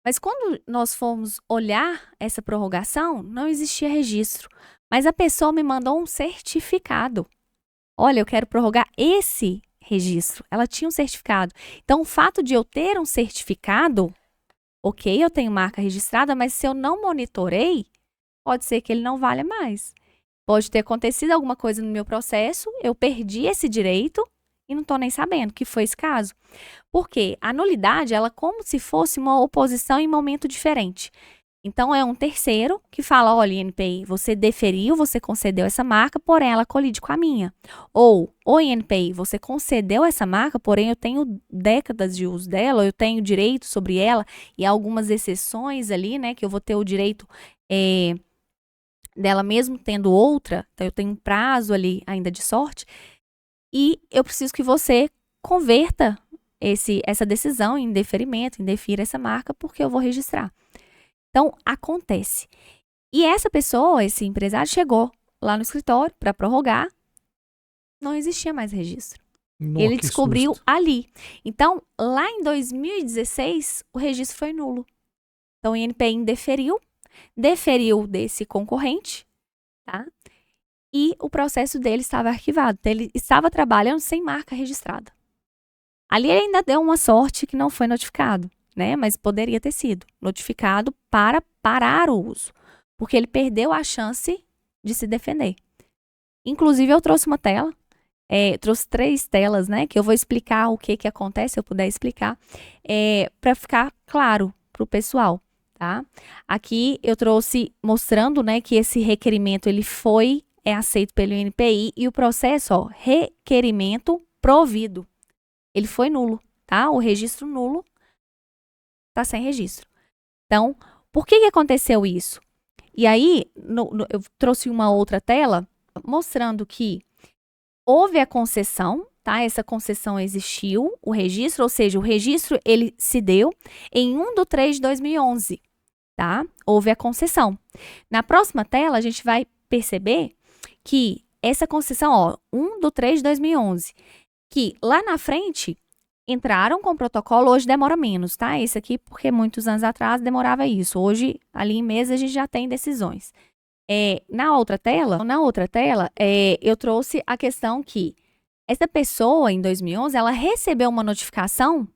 Mas quando nós fomos olhar essa prorrogação, não existia registro. Mas a pessoa me mandou um certificado. Olha, eu quero prorrogar esse registro. Ela tinha um certificado. Então, o fato de eu ter um certificado, ok, eu tenho marca registrada, mas se eu não monitorei, pode ser que ele não valha mais. Pode ter acontecido alguma coisa no meu processo, eu perdi esse direito e não estou nem sabendo que foi esse caso. Porque a nulidade, ela é como se fosse uma oposição em momento diferente. Então, é um terceiro que fala, olha, INPI, você deferiu, você concedeu essa marca, porém ela colide com a minha. Ou, oi, INPI, você concedeu essa marca, porém eu tenho décadas de uso dela, eu tenho direito sobre ela, e há algumas exceções ali, né, que eu vou ter o direito dela mesmo tendo outra, então eu tenho um prazo ali ainda de sorte, e eu preciso que você converta essa decisão em deferimento, indefira essa marca, porque eu vou registrar. Então, acontece. E essa pessoa, esse empresário, chegou lá no escritório para prorrogar, não existia mais registro. Nossa, Ele que descobriu susto. ali. Então, lá em 2016, o registro foi nulo. Então, o INPI deferiu desse concorrente, tá? e o processo dele estava arquivado. Então, ele estava trabalhando sem marca registrada. Ali ele ainda deu uma sorte que não foi notificado, né? Mas poderia ter sido notificado para parar o uso, porque ele perdeu a chance de se defender. Inclusive, eu trouxe uma tela, trouxe 3 telas, né? Que eu vou explicar o que acontece, se eu puder explicar, para ficar claro para o pessoal, tá? Aqui eu trouxe mostrando, né, que esse requerimento ele é aceito pelo INPI e o processo, ó, requerimento provido. Ele foi nulo, tá? O registro nulo tá sem registro. Então, por que aconteceu isso? E aí, eu trouxe uma outra tela mostrando que houve a concessão, tá? Essa concessão existiu, o registro, ou seja, o registro ele se deu em 1/3/2011, tá? Houve a concessão. Na próxima tela, a gente vai perceber que essa concessão, ó, 1/3/2011, que lá na frente entraram com o protocolo, hoje demora menos, tá? Esse aqui, porque muitos anos atrás demorava isso. Hoje, ali em meses, a gente já tem decisões. Na outra tela, eu trouxe a questão que essa pessoa, em 2011, ela recebeu uma notificação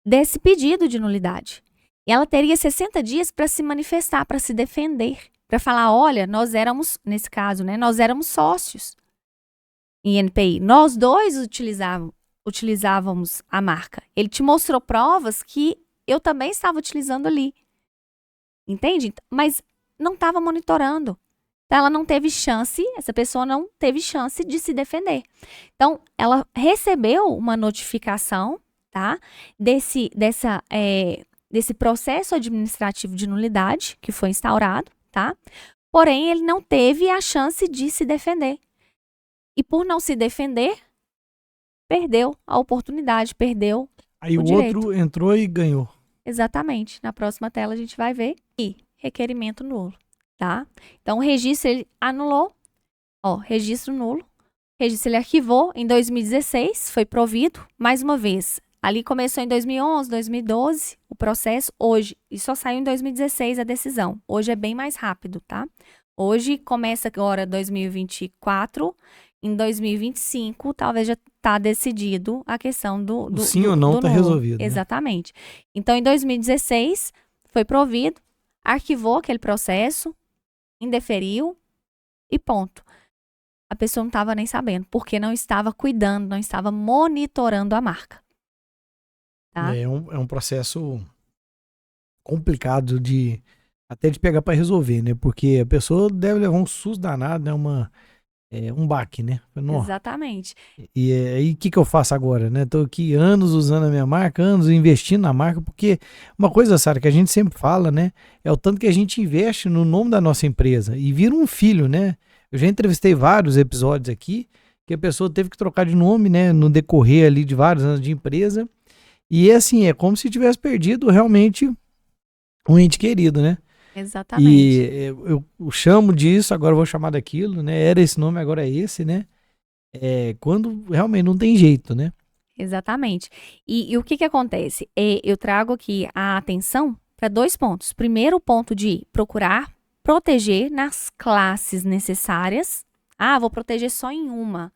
desse pedido de nulidade. E ela teria 60 dias para se manifestar, para se defender, para falar, olha, nós éramos, nesse caso, né, nós éramos sócios em INPI. Nós dois utilizávamos a marca. Ele te mostrou provas que eu também estava utilizando ali. Entende? Mas não estava monitorando. Então, ela não teve chance, essa pessoa não teve chance de se defender. Então, ela recebeu uma notificação, tá? Desse processo administrativo de nulidade que foi instaurado, tá? Porém, ele não teve a chance de se defender. E por não se defender, perdeu a oportunidade, perdeu Aí o o direito. outro entrou e ganhou. Exatamente. Na próxima tela a gente vai ver. E requerimento nulo, tá? Então, o registro ele anulou. Ó, registro nulo. O registro ele arquivou em 2016, foi provido. Mais uma vez, ali começou em 2011, 2012, o processo. Hoje, e só saiu em 2016 a decisão. Hoje é bem mais rápido, tá? Hoje começa agora 2024. Em 2025, talvez já está decidido a questão do sim ou não está resolvido. Né? Exatamente. Então, em 2016, foi provido, arquivou aquele processo, indeferiu e ponto. A pessoa não estava nem sabendo, porque não estava cuidando, não estava monitorando a marca. Tá? É um processo complicado até de pegar para resolver, né? Porque a pessoa deve levar um susto danado, né? Um baque, né? Nossa. Exatamente. E aí, o que eu faço agora, né? Tô aqui anos usando a minha marca, anos investindo na marca, porque uma coisa, Sara, que a gente sempre fala, né? É o tanto que a gente investe no nome da nossa empresa e vira um filho, né? Eu já entrevistei vários episódios aqui que a pessoa teve que trocar de nome, né? No decorrer ali de vários anos de empresa. E assim, é como se tivesse perdido realmente um ente querido, né? Exatamente. E eu chamo disso, agora eu vou chamar daquilo, né? Era esse nome, agora é esse, né? Quando realmente não tem jeito, né? Exatamente. E o que acontece? Eu trago aqui a atenção para 2 pontos. Primeiro, o ponto de procurar proteger nas classes necessárias. Ah, vou proteger só em uma.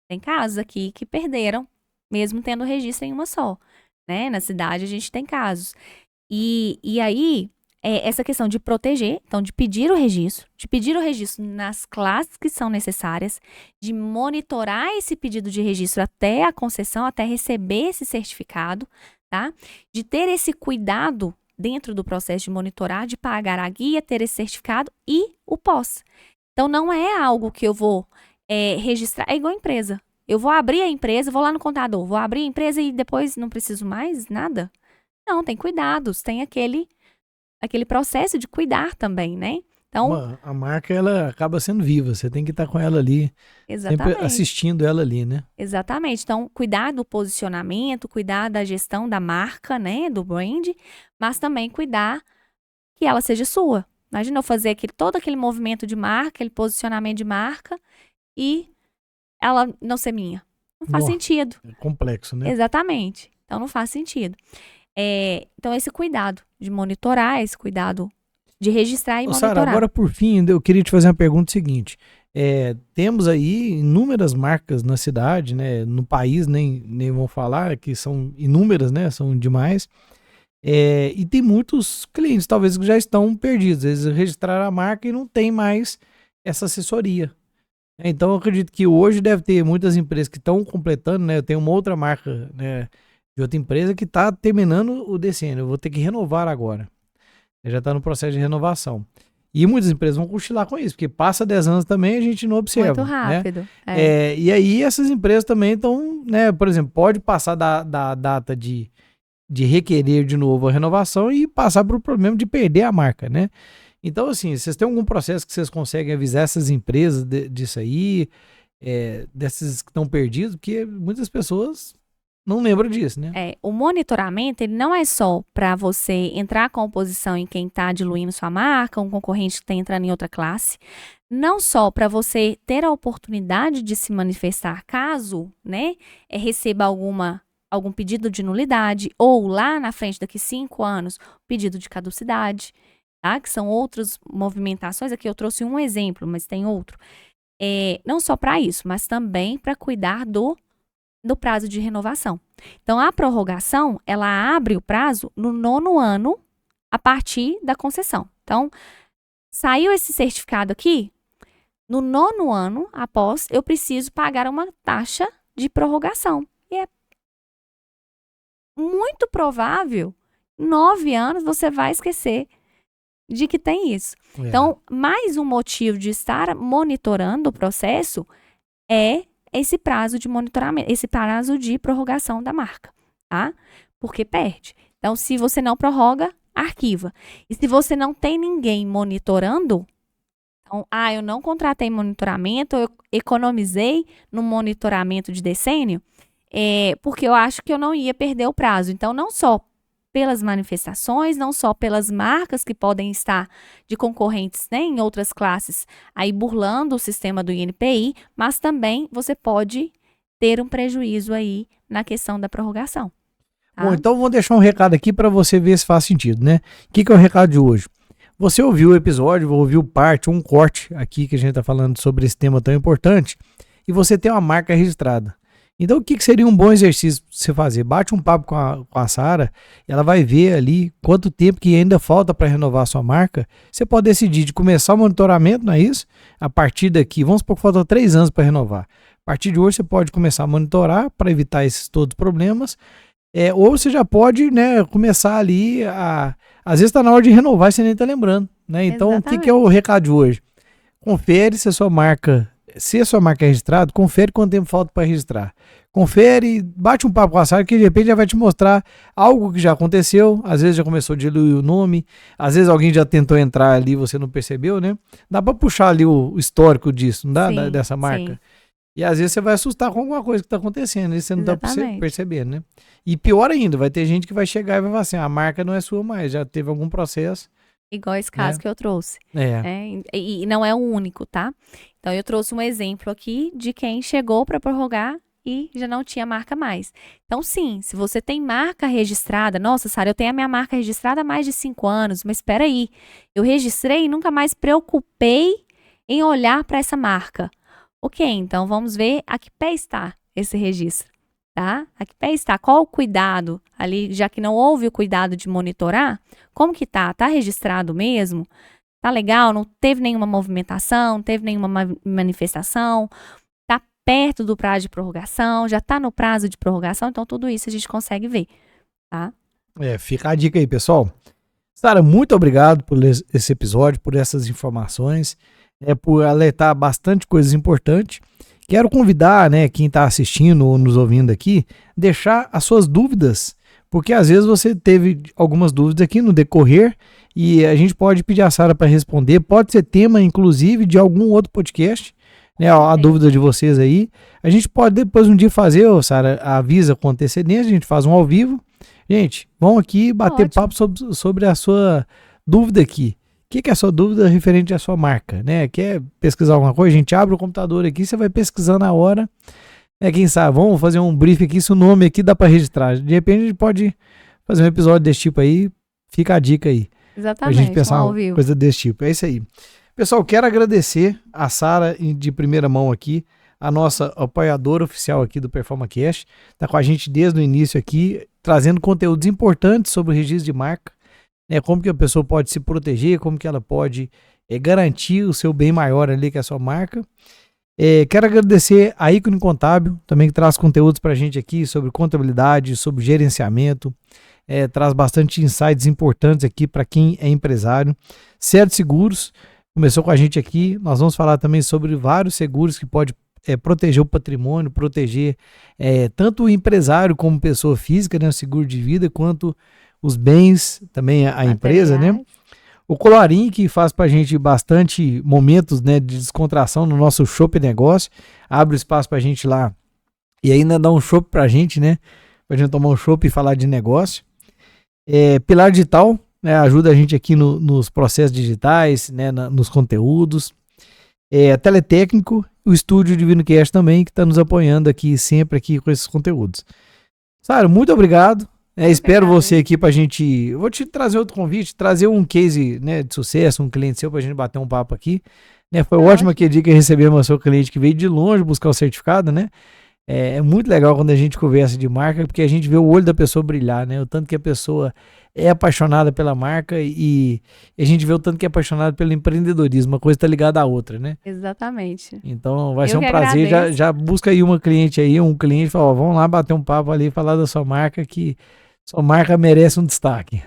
Tem casos aqui que perderam, mesmo tendo registro em uma só. Né? Na cidade a gente tem casos. E aí... essa questão de proteger, então de pedir o registro nas classes que são necessárias, de monitorar esse pedido de registro até a concessão, até receber esse certificado, tá? De ter esse cuidado dentro do processo de monitorar, de pagar a guia, ter esse certificado e o pós. Então, não é algo que eu vou registrar, é igual a empresa. Eu vou abrir a empresa, vou lá no contador, vou abrir a empresa e depois não preciso mais nada? Não, tem cuidados, tem aquele processo de cuidar também, né? Então, a marca, ela acaba sendo viva, você tem que estar com ela ali, exatamente. sempre assistindo ela ali, né? Exatamente. Então, cuidar do posicionamento, cuidar da gestão da marca, né, do brand, mas também cuidar que ela seja sua. Imagina eu fazer todo aquele movimento de marca, aquele posicionamento de marca e ela não ser minha. Não faz sentido. É complexo, né? Exatamente. Então, não faz sentido. Então, esse cuidado de monitorar, esse cuidado de registrar e monitorar. Sara, agora por fim, eu queria te fazer uma pergunta seguinte. Temos aí inúmeras marcas na cidade, né? No país, nem vou falar, que são inúmeras, né? São demais. E tem muitos clientes, talvez, que já estão perdidos. Eles registraram a marca e não tem mais essa assessoria. Então, eu acredito que hoje deve ter muitas empresas que estão completando, né? Eu tenho uma outra marca, né, de outra empresa que está terminando o decênio. Eu vou ter que renovar agora. Já está no processo de renovação. E muitas empresas vão cochilar com isso, porque passa 10 anos também a gente não observa. Muito rápido. Né? E aí essas empresas também estão, né, por exemplo, pode passar da data de requerer de novo a renovação e passar para o problema de perder a marca, né? Então, assim, vocês têm algum processo que vocês conseguem avisar essas empresas disso aí, desses que estão perdidos, porque muitas pessoas não lembram disso, né? O monitoramento, ele não é só para você entrar com oposição em quem está diluindo sua marca, um concorrente que está entrando em outra classe, não só para você ter a oportunidade de se manifestar caso, né, receba algum pedido de nulidade, ou lá na frente, daqui 5 anos, pedido de caducidade, tá? Que são outras movimentações. Aqui eu trouxe um exemplo, mas tem outro. Não só para isso, mas também para cuidar do prazo de renovação. Então, a prorrogação, ela abre o prazo no 9º ano a partir da concessão. Então, saiu esse certificado aqui, no 9º ano após, eu preciso pagar uma taxa de prorrogação. E é muito provável, 9 anos, você vai esquecer de que tem isso. Então, mais um motivo de estar monitorando o processo é esse prazo de monitoramento, esse prazo de prorrogação da marca, tá? Porque perde. Então, se você não prorroga, arquiva. E se você não tem ninguém monitorando, então, eu não contratei monitoramento, eu economizei no monitoramento de decênio, porque eu acho que eu não ia perder o prazo. Então, não só pelas manifestações, não só pelas marcas que podem estar de concorrentes, né, em outras classes, aí burlando o sistema do INPI, mas também você pode ter um prejuízo aí na questão da prorrogação. Tá? Bom, então vou deixar um recado aqui para você ver se faz sentido, né? O que é o recado de hoje? Você ouviu o episódio, ouviu um corte aqui que a gente está falando sobre esse tema tão importante, e você tem uma marca registrada. Então, o que seria um bom exercício para você fazer? Bate um papo com a Sara, ela vai ver ali quanto tempo que ainda falta para renovar a sua marca. Você pode decidir de começar o monitoramento, não é isso? A partir daqui, vamos supor que faltam 3 anos para renovar. A partir de hoje, você pode começar a monitorar para evitar esses todos os problemas. Ou você já pode, né, começar ali às vezes está na hora de renovar e você nem está lembrando. Né? Então, o que é o recado de hoje? Confere se a sua marca é registrada, confere quanto tempo falta para registrar. Confere, bate um papo com a Sara que de repente já vai te mostrar algo que já aconteceu, às vezes já começou a diluir o nome, às vezes alguém já tentou entrar ali e você não percebeu, né? Dá para puxar ali o histórico disso, não dá? Sim, dessa marca. Sim. E às vezes você vai assustar com alguma coisa que está acontecendo e você não está percebendo, né? E pior ainda, vai ter gente que vai chegar e vai falar assim, a marca não é sua mais, já teve algum processo. Igual esse caso que eu trouxe. E não é o único, tá? Então, eu trouxe um exemplo aqui de quem chegou para prorrogar e já não tinha marca mais. Então, sim, se você tem marca registrada, nossa, Sara, eu tenho a minha marca registrada há mais de 5 anos, mas espera aí, eu registrei e nunca mais preocupei em olhar para essa marca. Ok, então vamos ver a que pé está esse registro, tá? A que pé está? Qual o cuidado ali, já que não houve o cuidado de monitorar? Como que tá? Tá registrado mesmo? Tá legal? Não teve nenhuma movimentação, não teve nenhuma manifestação? Tá perto do prazo de prorrogação? Já tá no prazo de prorrogação? Então, tudo isso a gente consegue ver, tá? Fica a dica aí, pessoal. Sara, muito obrigado por esse episódio, por essas informações, por alertar bastante coisas importantes. Quero convidar, né, quem está assistindo ou nos ouvindo aqui, deixar as suas dúvidas, porque às vezes você teve algumas dúvidas aqui no decorrer e a gente pode pedir a Sara para responder. Pode ser tema, inclusive, de algum outro podcast, né, a dúvida de vocês aí. A gente pode depois um dia fazer, Sara, avisa com antecedência, a gente faz um ao vivo. Gente, vamos aqui bater papo sobre a sua dúvida aqui. O que é a sua dúvida referente à sua marca, né? Quer pesquisar alguma coisa? A gente abre o computador aqui, você vai pesquisando na hora. Quem sabe, vamos fazer um brief aqui, se o nome aqui dá para registrar. De repente a gente pode fazer um episódio desse tipo aí, fica a dica aí. Exatamente, pra gente pensar uma coisa desse tipo. É isso aí. Pessoal, quero agradecer a Sara de primeira mão aqui, a nossa apoiadora oficial aqui do PerformaCast. Está com a gente desde o início aqui, trazendo conteúdos importantes sobre o registro de marca, né? Como que a pessoa pode se proteger, como que ela pode garantir o seu bem maior ali, que é a sua marca. Quero agradecer a Ícone Contábil, também que traz conteúdos para a gente aqui sobre contabilidade, sobre gerenciamento, traz bastante insights importantes aqui para quem é empresário. Certo Seguros começou com a gente aqui, nós vamos falar também sobre vários seguros que pode proteger o patrimônio, proteger tanto o empresário como pessoa física, né, o seguro de vida, quanto os bens, também a empresa, né? O Colorim, que faz pra gente bastante momentos, né, de descontração no nosso Chopp Negócio, abre espaço pra gente lá e ainda dá um chopp pra gente, né, pra gente tomar um chopp e falar de negócio. Pilar Digital, né, ajuda a gente aqui nos processos digitais, né, nos conteúdos. Teletécnico, o Estúdio Divino Cast também, que está nos apoiando aqui sempre aqui com esses conteúdos. Sara, muito obrigado. Espero você aqui pra gente. Eu vou te trazer outro convite, trazer um case, né, de sucesso, um cliente seu pra gente bater um papo aqui. Né, foi ótimo aquele dia que recebemos o seu cliente que veio de longe buscar o certificado, né? É muito legal quando a gente conversa de marca, porque a gente vê o olho da pessoa brilhar, né? O tanto que a pessoa é apaixonada pela marca e a gente vê o tanto que é apaixonada pelo empreendedorismo. Uma coisa está ligada à outra, né? Exatamente. Então vai ser um prazer. Já busca aí um cliente fala, ó, vamos lá bater um papo ali, falar da sua marca, que sua marca merece um destaque.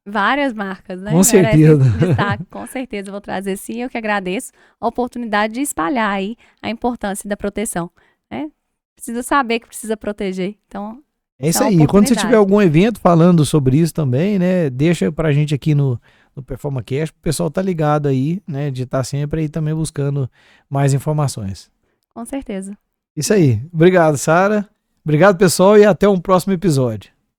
Várias marcas, né? Com certeza. Destaque, com certeza eu vou trazer sim. Eu que agradeço a oportunidade de espalhar aí a importância da proteção, né? Precisa saber que precisa proteger. Então, é isso aí. Quando você tiver algum evento falando sobre isso também, né? Deixa pra gente aqui no PerformaCast. O pessoal tá ligado aí, né? De estar sempre aí também buscando mais informações. Com certeza. Isso aí. Obrigado, Sara. Obrigado, pessoal, e até um próximo episódio.